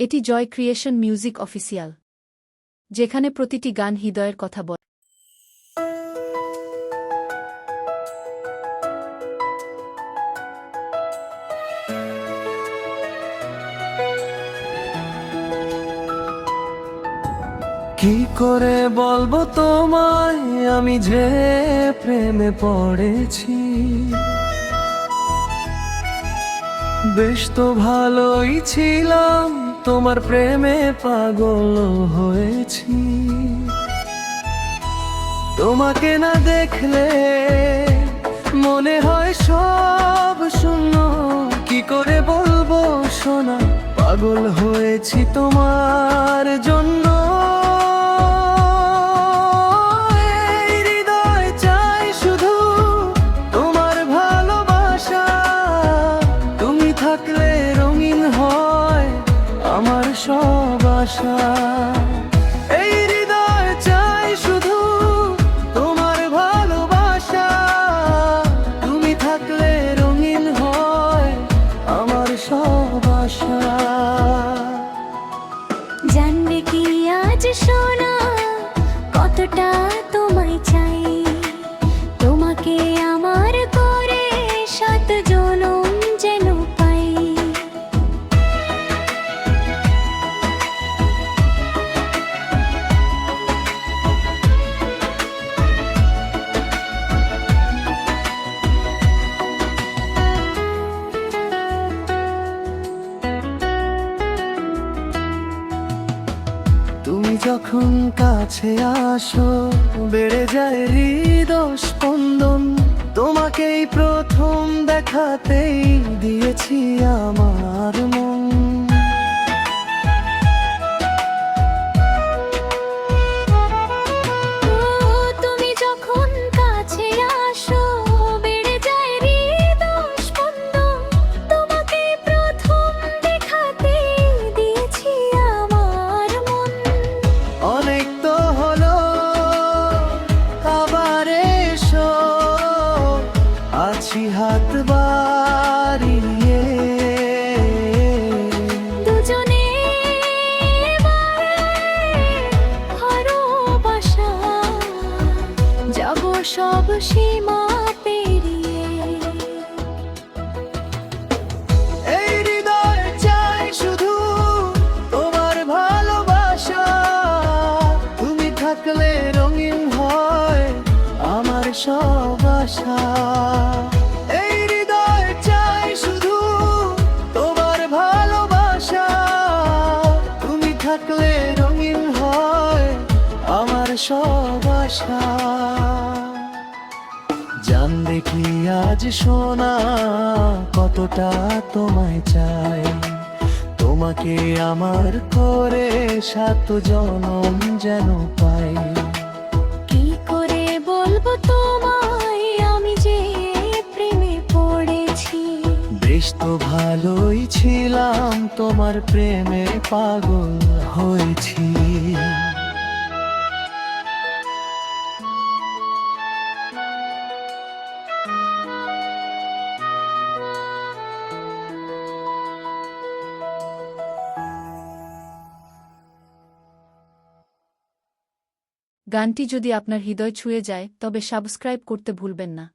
এটি জয় creation music official, যেখানে প্রতিটি গান হৃদয়ের কথা বলে। কি করে বলবো তোমায় আমি যে প্রেমে পড়েছি, বেশ তো ভালোই ছিলাম, তোমার প্রেমে পাগল হয়েছি। তোমাকে না দেখলে মনে হয় সব শূন্য, কি করে বলবো সোনা, পাগল হয়েছি তোমার জন্য। এই হৃদয় চাই শুধু তোমার ভালোবাসা, তুমি থাকলে রঙিন হয় আমার সব আশা। এই হৃদয় চাই শুধু তোমার ভালোবাসা, তুমি থাকলে রঙিন হয় আমার সব আশা। জানবে কি আজ সোনা কতটা তোমায় চাই, তোমাকে আমার করে 7 জনম যেন পাই। তুমি যখন কাছে আসো বেড়ে যায় হৃদয় স্পন্দন, তোমাকেই প্রথম দেখাতেই দিয়েছি আমার মন। তুমি যখন কাছে আসো বেড়ে যায় হৃদয় স্পন্দন, তোমাকে প্রথম দেখাতে দিয়েছি আমার মন। অনেক তো হলো আবার এসো, আছি হাত বাড়িয়ে, দুজনে ভালোবাসা যাব সব সীমা পেরিয়ে। এই হৃদয় চাই শুধু তোমার ভালোবাসা, তুমি থাকলে রঙিন হয় আমার সব আশা। এই হৃদয় চাই শুধু তোমার ভালোবাসা, তুমি থাকলে রঙিন হয় আমার সব আশা। জানবে কি আজ সোনা কতটা তোমায় চাই, তোমাকে আমার করে 7 জনম যেন পাই। কি করে বলবো তোমায় আমি যে প্রেমে পড়েছি, বেশ তো ভালোই ছিলাম, তোমার প্রেমে পাগল হয়েছি। গানটি যদি আপনার হৃদয় ছুঁয়ে যায় তবে সাবস্ক্রাইব করতে ভুলবেন না।